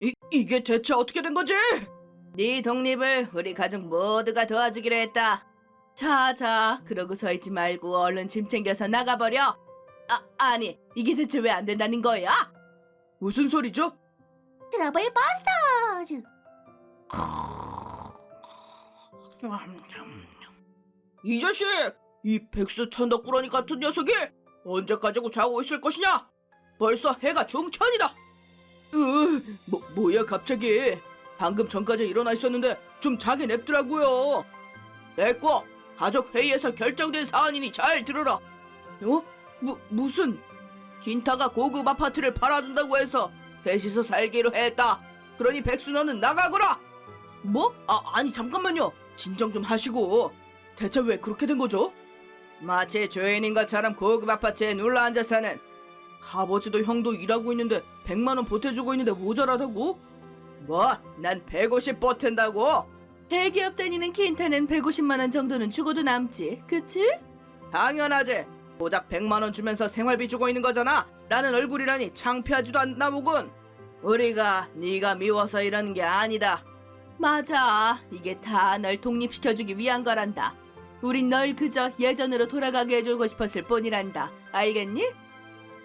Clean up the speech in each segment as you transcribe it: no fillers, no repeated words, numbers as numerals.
이게 대체 어떻게 된 거지? 네 독립을 우리 가족 모두가 도와주기로 했다. 자, 그러고 서 있지 말고 얼른 짐 챙겨서 나가버려. 아니, 이게 대체 왜 안 된다는 거야? 무슨 소리죠? 트러블 버스터즈. 이 자식! 이 백수 천덕꾸러니 같은 녀석이 언제까지 자고 있을 것이냐? 벌써 해가 중천이다. 뭐야 갑자기? 방금 전까지 일어나 있었는데 좀 자게 냅두라고요. 됐고, 가족 회의에서 결정된 사안이니 잘 들어라. 무슨? 긴타가 고급 아파트를 팔아준다고 해서 대시서 살기로 했다. 그러니 백수 너는 나가거라. 뭐? 아니 잠깐만요. 진정 좀 하시고. 대체 왜 그렇게 된 거죠? 마치 주인인 것처럼 고급 아파트에 눌러앉아 사는 아버지도 형도 일하고 있는데 100만 원 보태주고 있는데 모자라다고? 뭐? 난 150 보탠다고? 대기업 다니는 킨타는 150만 원 정도는 주고도 남지, 그치? 당연하지. 고작 100만 원 주면서 생활비 주고 있는 거잖아. 라는 얼굴이라니 창피하지도 않나 보군. 우리가 네가 미워서 이러는 게 아니다. 맞아. 이게 다 널 독립시켜주기 위한 거란다. 우린 널 그저 예전으로 돌아가게 해주고 싶었을 뿐이란다. 알겠니?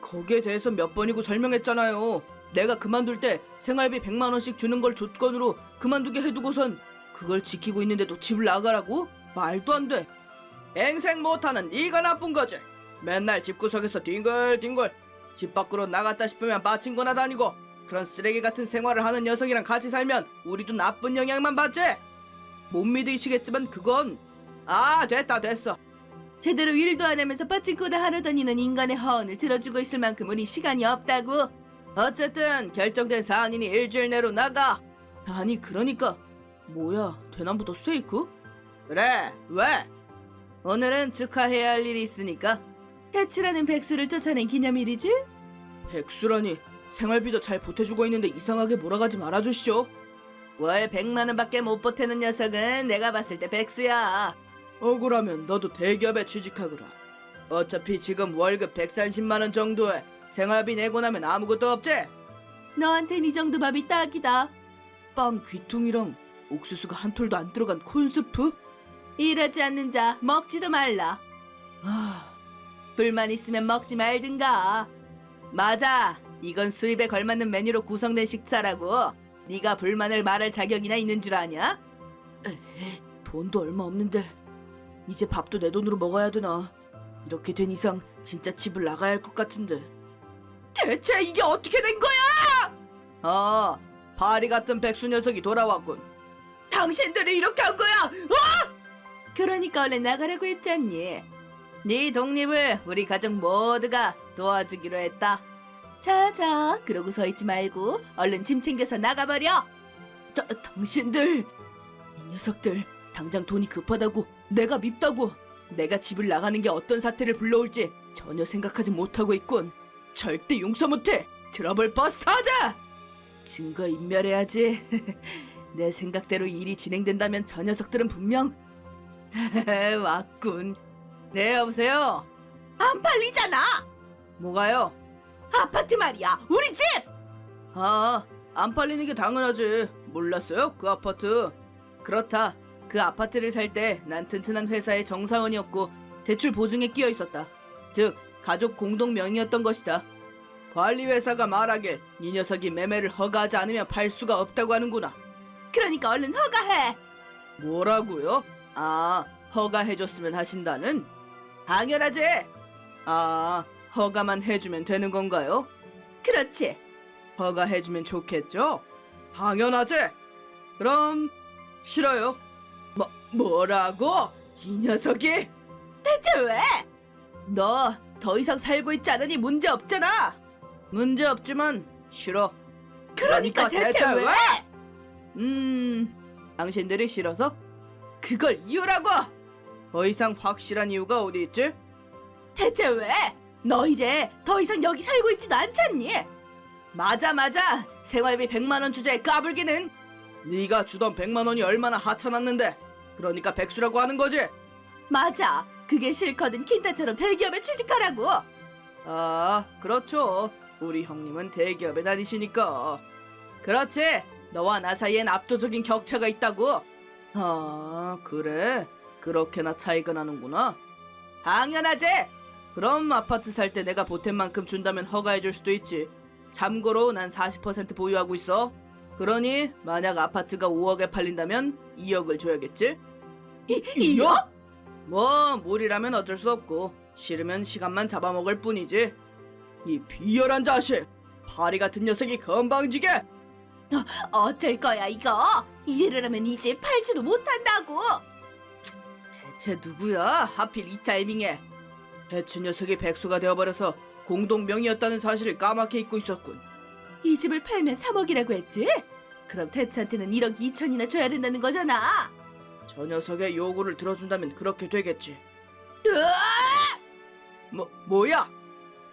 거기에 대해서 몇 번이고 설명했잖아요. 내가 그만둘 때 생활비 100만 원씩 주는 걸 조건으로 그만두게 해두고선 그걸 지키고 있는데도 집을 나가라고? 말도 안 돼. 행생 못하는 네가 나쁜 거지. 맨날 집구석에서 뒹굴뒹굴 집 밖으로 나갔다 싶으면 빠친거나 다니고 그런 쓰레기 같은 생활을 하는 녀석이랑 같이 살면 우리도 나쁜 영향만 받지. 못 믿으시겠지만 그건 됐어. 제대로 일도 안 하면서 빠친코나 하러 다니는 인간의 허언을 들어주고 있을 만큼 우리 시간이 없다고. 어쨌든 결정된 사안이니 일주일 내로 나가. 아니 그러니까 뭐야, 대나무도 스테이크? 그래, 왜? 오늘은 축하해야 할 일이 있으니까. 태치라는 백수를 쫓아낸 기념일이지? 백수라니, 생활비도 잘 보태주고 있는데 이상하게 몰아가지 말아주시죠. 월 100만 원밖에 못 보태는 녀석은 내가 봤을 때 백수야. 억울하면 너도 대기업에 취직하거라. 어차피 지금 월급 130만 원 정도에 생활비 내고 나면 아무것도 없지? 너한텐 이 정도 밥이 딱이다. 빵 귀퉁이랑 옥수수가 한 톨도 안 들어간 콘스프? 일하지 않는 자 먹지도 말라. 불만 있으면 먹지 말든가. 맞아, 이건 수입에 걸맞는 메뉴로 구성된 식사라고. 네가 불만을 말할 자격이나 있는 줄 아냐? 돈도 얼마 없는데 이제 밥도 내 돈으로 먹어야 되나? 이렇게 된 이상 진짜 집을 나가야 할 것 같은데. 대체 이게 어떻게 된 거야? 파리 같은 백수 녀석이 돌아왔군. 당신들이 이렇게 한 거야? 그러니까 얼른 나가라고 했잖니. 네 독립을 우리 가족 모두가 도와주기로 했다. 자, 그러고 서 있지 말고 얼른 짐 챙겨서 나가버려. 당신들, 이 녀석들 당장 돈이 급하다고, 내가 밉다고, 내가 집을 나가는 게 어떤 사태를 불러올지 전혀 생각하지 못하고 있군. 절대 용서 못해. 트러블 버스터즈! 증거 인멸해야지. 내 생각대로 일이 진행된다면 저 녀석들은 분명 왔군. 네, 여보세요? 안 팔리잖아. 뭐가요? 아파트 말이야, 우리 집! 안 팔리는 게 당연하지. 몰랐어요? 그 아파트. 그렇다. 그 아파트를 살 때 난 튼튼한 회사의 정사원이었고 대출 보증에 끼어 있었다. 즉, 가족 공동 명의였던 것이다. 관리회사가 말하길 이 녀석이 매매를 허가하지 않으면 팔 수가 없다고 하는구나. 그러니까 얼른 허가해. 뭐라고요? 허가해줬으면 하신다는? 당연하지. 허가만 해주면 되는 건가요? 그렇지. 허가해주면 좋겠죠? 당연하지. 그럼 싫어요. 뭐라고? 이 녀석이? 대체 왜? 너 더 이상 살고 있지 않으니 문제 없잖아. 문제 없지만 싫어. 그러니까 대체 왜? 당신들이 싫어서? 그걸 이유라고! 더 이상 확실한 이유가 어디 있지? 대체 왜? 너 이제 더 이상 여기 살고 있지도 않잖니? 맞아. 생활비 100만 원 주제에 까불기는. 네가 주던 100만 원이 얼마나 하찮았는데. 그러니까 백수라고 하는 거지? 맞아. 그게 싫거든 킨타처럼 대기업에 취직하라고. 그렇죠. 우리 형님은 대기업에 다니시니까. 그렇지. 너와 나 사이엔 압도적인 격차가 있다고. 아, 그래? 그렇게나 차이가 나는구나. 당연하지. 그럼 아파트 살 때 내가 보탠 만큼 준다면 허가해 줄 수도 있지. 참고로 난 40% 보유하고 있어. 그러니 만약 아파트가 5억에 팔린다면 2억을 줘야겠지? 2억? 뭐 무리라면 어쩔 수 없고 싫으면 시간만 잡아먹을 뿐이지. 이 비열한 자식! 파리 같은 녀석이 건방지게! 어쩔 거야 이거. 이대로라면 이제 팔지도 못한다고. 대체 누구야? 하필 이 타이밍에. 배추 녀석이 백수가 되어버려서 공동 명의였다는 사실을 까맣게 잊고 있었군. 이 집을 팔면 3억이라고 했지? 그럼 대체한테는 1억 2천이나 줘야 된다는 거잖아. 저 녀석의 요구를 들어준다면 그렇게 되겠지. 뭐야?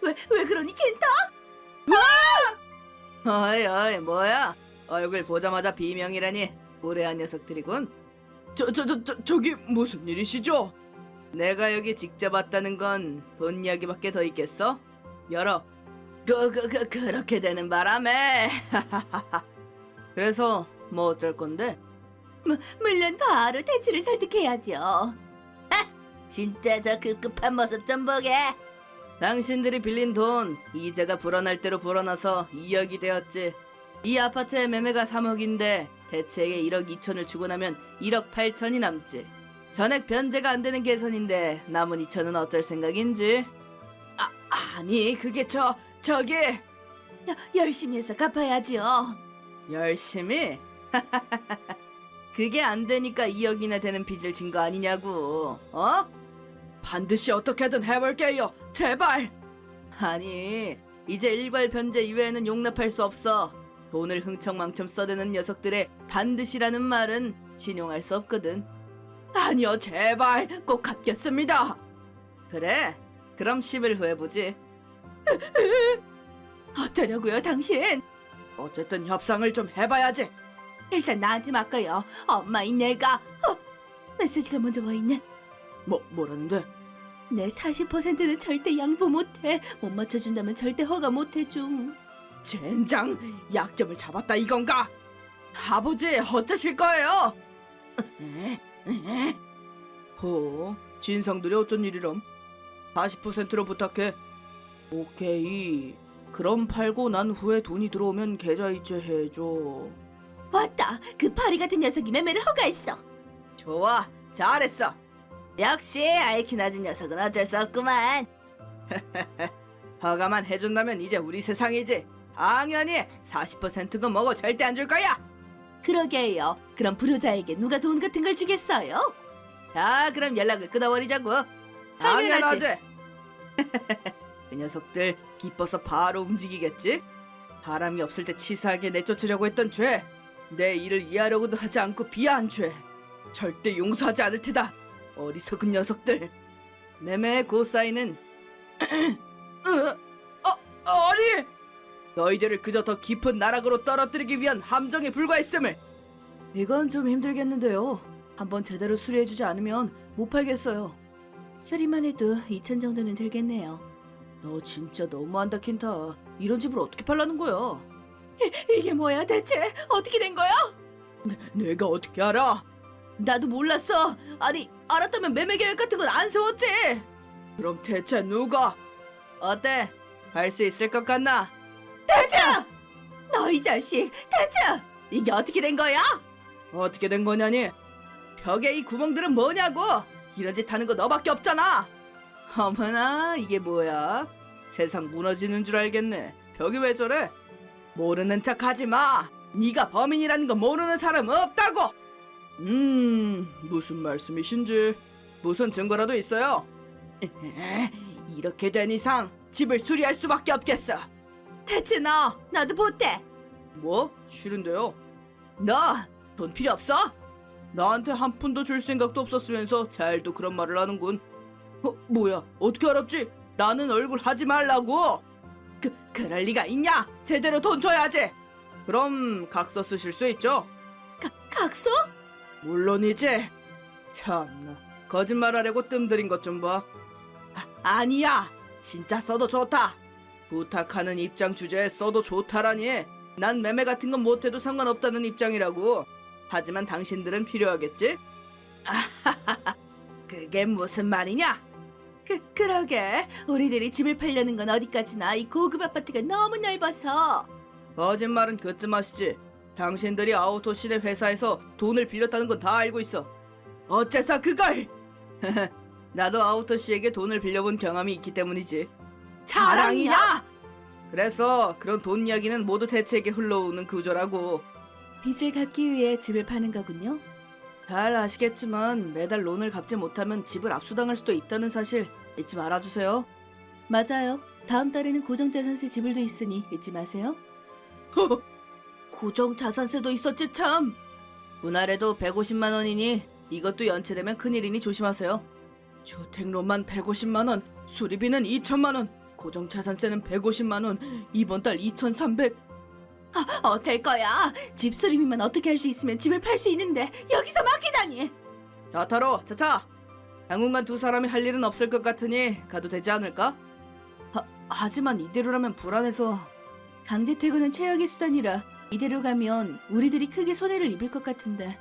왜 그러니 켄타? 어이 어이 뭐야? 얼굴 보자마자 비명이라니 무례한 녀석들이군. 저기 무슨 일이시죠? 내가 여기 직접 왔다는 건 돈 이야기밖에 더 있겠어? 열어. 그렇게 되는 바람에. 그래서 뭐 어쩔 건데? 물론 바로 대치를 설득해야죠. 진짜 저 급급한 모습 좀 보게. 당신들이 빌린 돈 이자가 불어날 대로 불어나서 2억이 되었지. 이 아파트의 매매가 3억인데 대체에게 1억 2천을 주고 나면 1억 8천이 남지. 전액 변제가 안 되는 계산인데 남은 2천은 어쩔 생각인지? 아니 그게 저기 열심히 해서 갚아야죠. 열심히? 그게 안 되니까 2억이나 되는 빚을 진 거 아니냐고. 어? 반드시 어떻게든 해볼게요. 제발. 아니 이제 일괄 변제 이외에는 용납할 수 없어. 돈을 흥청망청 써대는 녀석들의 반드시라는 말은 신용할 수 없거든. 아니요 제발 꼭 갚겠습니다. 그래 그럼 10일 후에 보지. 어쩌려고요 당신? 어쨌든 협상을 좀 해봐야지. 일단 나한테 맡겨요. 엄마인 내가. 메시지가 먼저 와있네. 뭐라는데? 내 40%는 절대 양보 못해. 못 맞춰준다면 절대 허가 못해줌. 젠장 약점을 잡았다 이건가? 아버지 어쩌실 거예요? 진상들이 어쩐 일이람? 40%로 부탁해. 오케이. 그럼 팔고 난 후에 돈이 들어오면 계좌이체 해줘. 왔다. 그 파리 같은 녀석이 매매를 허가했어. 좋아 잘했어. 역시 IQ 낮은 녀석은 어쩔 수 없구만. 허가만 해준다면 이제 우리 세상이지. 당연히 40%가 뭐고 절대 안 줄 거야. 그러게요. 그럼 불효자에게 누가 돈 같은 걸 주겠어요? 자 그럼 연락을 끊어버리자고. 당연하지. 그 녀석들 기뻐서 바로 움직이겠지. 바람이 없을 때 치사하게 내쫓으려고 했던 죄, 내 일을 이해하려고도 하지 않고 비하한 죄, 절대 용서하지 않을 테다. 어리석은 녀석들. 매매의 고사인은 아니 너희들을 그저 더 깊은 나락으로 떨어뜨리기 위한 함정에 불과했음을. 이건 좀 힘들겠는데요. 한번 제대로 수리해주지 않으면 못 팔겠어요. 수리만 해도 2천 정도는 들겠네요. 너 진짜 너무한다 킨타. 이런 집을 어떻게 팔라는 거야? 이게 뭐야 대체? 어떻게 된 거야? 내가 어떻게 알아? 나도 몰랐어. 아니 알았다면 매매 계획 같은 건 안 세웠지. 그럼 대체 누가? 어때? 할 수 있을 것 같나? 대체! 너 이 자식 대체! 이게 어떻게 된 거야? 어떻게 된 거냐니? 벽에 이 구멍들은 뭐냐고? 이런 짓 하는 거 너밖에 없잖아. 어머나 이게 뭐야? 세상 무너지는 줄 알겠네. 벽이 왜 저래? 모르는 척 하지 마. 네가 범인이라는 거 모르는 사람 없다고. 무슨 말씀이신지. 무슨 증거라도 있어요? 이렇게 된 이상 집을 수리할 수밖에 없겠어. 대체 나도 못해. 뭐? 싫은데요. 너 돈 필요 없어? 나한테 한 푼도 줄 생각도 없었으면서 잘도 그런 말을 하는군. 뭐야? 어떻게 알았지? 나는 얼굴 하지 말라고. 그럴 리가 있냐? 제대로 돈 줘야지. 그럼 각서 쓰실 수 있죠? 각서? 물론이지. 참나 거짓말하려고 뜸들인 것 좀 봐. 아니야 진짜 써도 좋다. 부탁하는 입장 주제에 써도 좋다라니. 난 매매 같은 건 못해도 상관없다는 입장이라고. 하지만 당신들은 필요하겠지? 그게 무슨 말이냐? 그러게 우리들이 집을 팔려는 건 어디까지나 이 고급 아파트가 너무 넓어서. 거짓말은 그쯤 하시지. 당신들이 아우토시네 회사에서 돈을 빌렸다는 건 다 알고 있어. 어째서 그걸? 나도 아우토시에게 돈을 빌려본 경험이 있기 때문이지. 자랑이냐? 그래서 그런 돈 이야기는 모두 대체에게 흘러오는 구조라고. 빚을 갚기 위해 집을 파는 거군요. 잘 아시겠지만 매달 론을 갚지 못하면 집을 압수당할 수도 있다는 사실 잊지 말아주세요. 맞아요. 다음 달에는 고정자산세 지불도 있으니 잊지 마세요. 고정자산세도 있었지 참. 분할해도 150만 원이니 이것도 연체되면 큰일이니 조심하세요. 주택론만 150만 원, 수리비는 2천만 원, 고정자산세는 150만 원, 이번 달 2,300. 어쩔 거야. 집 수리비만 어떻게 할 수 있으면 집을 팔 수 있는데 여기서 막히다니. 자타로 차차. 당분간 두 사람이 할 일은 없을 것 같으니 가도 되지 않을까? 하지만 이대로라면 불안해서. 강제 퇴근은 최악의 수단이라 이대로 가면 우리들이 크게 손해를 입을 것 같은데.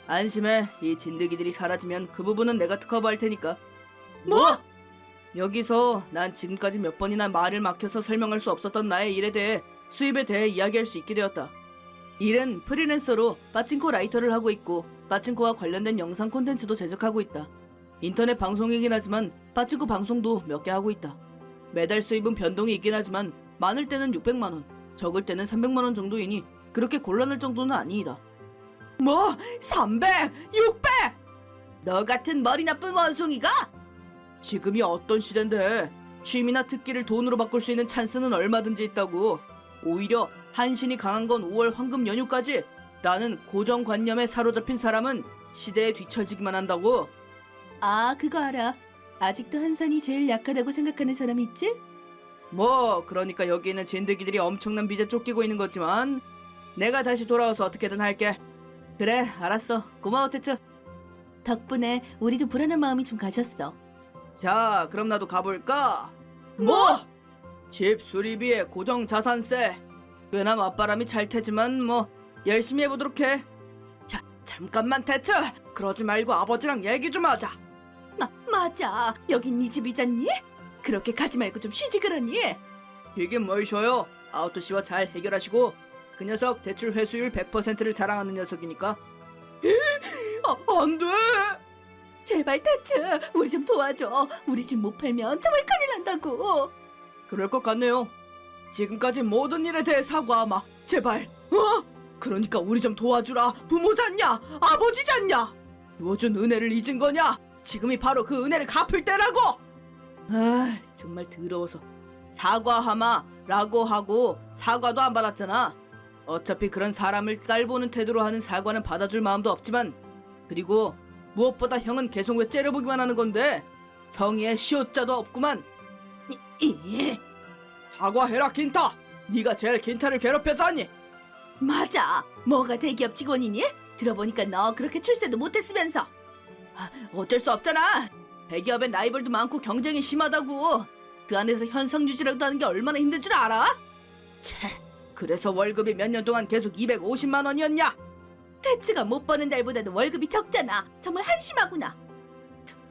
안심해. 이 진드기들이 사라지면 그 부분은 내가 특허할 테니까. 뭐? 여기서 난 지금까지 몇 번이나 말을 막혀서 설명할 수 없었던 나의 일에 대해, 수입에 대해 이야기할 수 있게 되었다. 일은 프리랜서로 빠칭코 라이터를 하고 있고 빠칭코와 관련된 영상 콘텐츠도 제작하고 있다. 인터넷 방송이긴 하지만 빠칭코 방송도 몇 개 하고 있다. 매달 수입은 변동이 있긴 하지만 많을 때는 600만 원, 적을 때는 300만 원 정도이니 그렇게 곤란할 정도는 아니이다. 뭐? 300? 600? 너 같은 머리 나쁜 원숭이가? 지금이 어떤 시대인데 취미나 특기를 돈으로 바꿀 수 있는 찬스는 얼마든지 있다고. 오히려 한신이 강한 건 5월 황금 연휴까지 라는 고정관념에 사로잡힌 사람은 시대에 뒤처지기만 한다고. 아, 그거 알아. 아직도 한산이 제일 약하다고 생각하는 사람 있지? 뭐 그러니까 여기 있는 진드기들이 엄청난 빚에 쫓기고 있는 거지만 내가 다시 돌아와서 어떻게든 할게. 그래, 알았어. 고마워, 태츠. 덕분에 우리도 불안한 마음이 좀 가셨어. 자, 그럼 나도 가볼까? 뭐? 집 수리비에 고정 자산세. 꽤나 맞바람이 잘 테지만 뭐 열심히 해보도록 해. 자, 잠깐만 태츠. 그러지 말고 아버지랑 얘기 좀 하자. 맞아. 여긴 네 집이잖니? 그렇게 가지 말고 좀 쉬지 그러니? 이게 뭘 쉬어요? 아우토 씨와 잘 해결하시고. 그 녀석 대출 회수율 100%를 자랑하는 녀석이니까. 안 돼. 제발 태츠, 우리 좀 도와줘. 우리 집 못 팔면 정말 큰일 난다고. 그럴 것 같네요. 지금까지 모든 일에 대해 사과하마. 제발. 그러니까 우리 좀 도와주라. 부모잖냐? 아버지잖냐? 주어준 은혜를 잊은 거냐? 지금이 바로 그 은혜를 갚을 때라고. 아, 정말 더러워서. 사과하마 라고 하고 사과도 안 받았잖아. 어차피 그런 사람을 깔보는 태도로 하는 사과는 받아줄 마음도 없지만, 그리고 무엇보다 형은 계속 왜 째려보기만 하는 건데 성의에 시옷자도 없구만. 사과해라 긴타. 네가 제일 긴타를 괴롭혔잖니. 맞아. 뭐가 대기업 직원이니? 들어보니까 너 그렇게 출세도 못했으면서. 어쩔 수 없잖아. 대기업엔 라이벌도 많고 경쟁이 심하다고. 그 안에서 현상 유지라도 하는 게 얼마나 힘든 줄 알아? 채, 그래서 월급이 몇 년 동안 계속 250만 원이었냐? 태츠가 못 버는 달보다도 월급이 적잖아. 정말 한심하구나.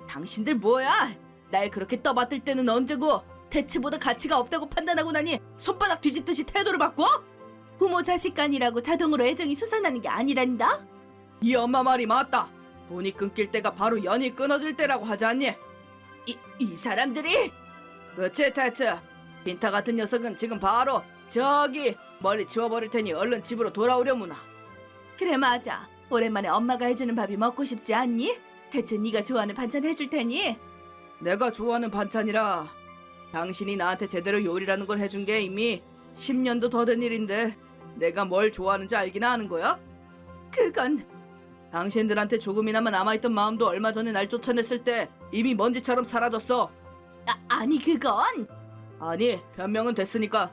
당신들 뭐야? 날 그렇게 떠받들 때는 언제고? 태츠보다 가치가 없다고 판단하고 나니 손바닥 뒤집듯이 태도를 바꿔? 부모 자식 간이라고 자동으로 애정이 솟아나는 게 아니란다? 이 엄마 말이 맞다. 돈이 끊길 때가 바로 연이 끊어질 때라고 하지 않니? 이 사람들이? 그치 태츠. 빈타 같은 녀석은 지금 바로 저기 멀리 치워버릴 테니 얼른 집으로 돌아오려무나. 그래, 맞아. 오랜만에 엄마가 해주는 밥이 먹고 싶지 않니? 태츠, 네가 좋아하는 반찬 해줄 테니. 내가 좋아하는 반찬이라. 당신이 나한테 제대로 요리라는 걸 해준 게 이미 10년도 더 된 일인데 내가 뭘 좋아하는지 알기나 하는 거야? 그건 당신들한테 조금이나마 남아있던 마음도 얼마 전에 날 쫓아냈을 때 이미 먼지처럼 사라졌어. 아니 그건 아니, 변명은 됐으니까.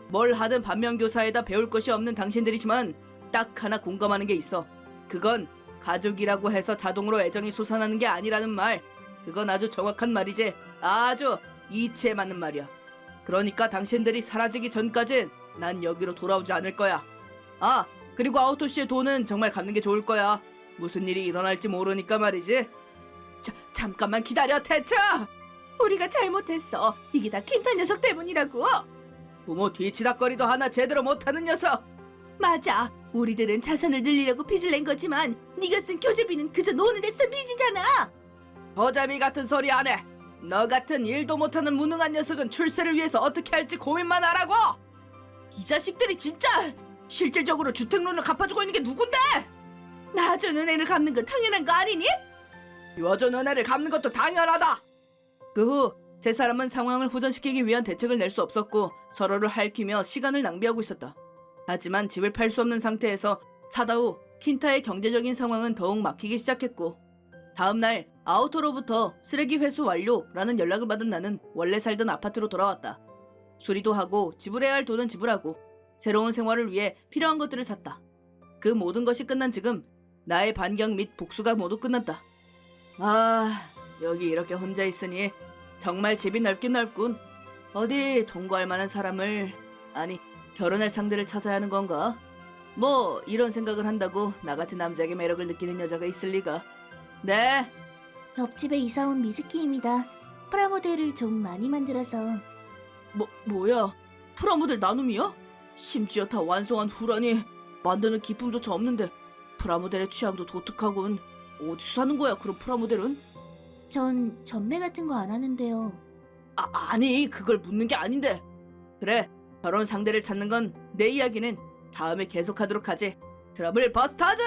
뭘 하든 반면교사에다 배울 것이 없는 당신들이지만 딱 하나 공감하는 게 있어. 그건 가족이라고 해서 자동으로 애정이 솟아나는 게 아니라는 말. 그건 아주 정확한 말이지. 아주 이치에 맞는 말이야. 그러니까 당신들이 사라지기 전까진 난 여기로 돌아오지 않을 거야. 아, 그리고 아우토 씨의 돈은 정말 갚는 게 좋을 거야. 무슨 일이 일어날지 모르니까 말이지. 잠깐만 기다려, 태차! 우리가 잘못했어. 이게 다 킨타 녀석 때문이라고. 부모 뒤치다거리도 하나 제대로 못하는 녀석. 맞아. 우리들은 자산을 늘리려고 빚을 낸 거지만 네가 쓴 교재비는 그저 노는 데 쓴 빚이잖아. 보자미 같은 소리 안 해. 너 같은 일도 못하는 무능한 녀석은 출세를 위해서 어떻게 할지 고민만 하라고. 이 자식들이 진짜 실질적으로 주택론을 갚아주고 있는 게 누군데? 나준 은혜를 갚는 건 당연한 거 아니니? 비워준 은혜를 갚는 것도 당연하다. 그 후 세 사람은 상황을 호전시키기 위한 대책을 낼 수 없었고 서로를 핥히며 시간을 낭비하고 있었다. 하지만 집을 팔 수 없는 상태에서 사다 후 킨타의 경제적인 상황은 더욱 막히기 시작했고 다음 날 아우토로부터 쓰레기 회수 완료라는 연락을 받은 나는 원래 살던 아파트로 돌아왔다. 수리도 하고 지불해야 할 돈은 지불하고 새로운 생활을 위해 필요한 것들을 샀다. 그 모든 것이 끝난 지금 나의 반경 및 복수가 모두 끝났다. 아, 여기 이렇게 혼자 있으니 정말 집이 넓긴 넓군. 어디 동거할 만한 사람을, 아니 결혼할 상대를 찾아야 하는 건가? 뭐 이런 생각을 한다고 나 같은 남자에게 매력을 느끼는 여자가 있을 리가. 네. 옆집에 이사 온 미즈키입니다. 프라모델을 좀 많이 만들어서. 뭐야? 프라모델 나눔이야? 심지어 다 완성한 후라니 만드는 기품조차 없는데 프라모델의 취향도 독특하군. 어디서 사는 거야 그런 프라모델은? 전 전매 같은 거 안 하는데요. 아니 그걸 묻는 게 아닌데. 그래, 결혼 상대를 찾는 건 내 이야기는 다음에 계속하도록 하지. 트러블 버스터즈!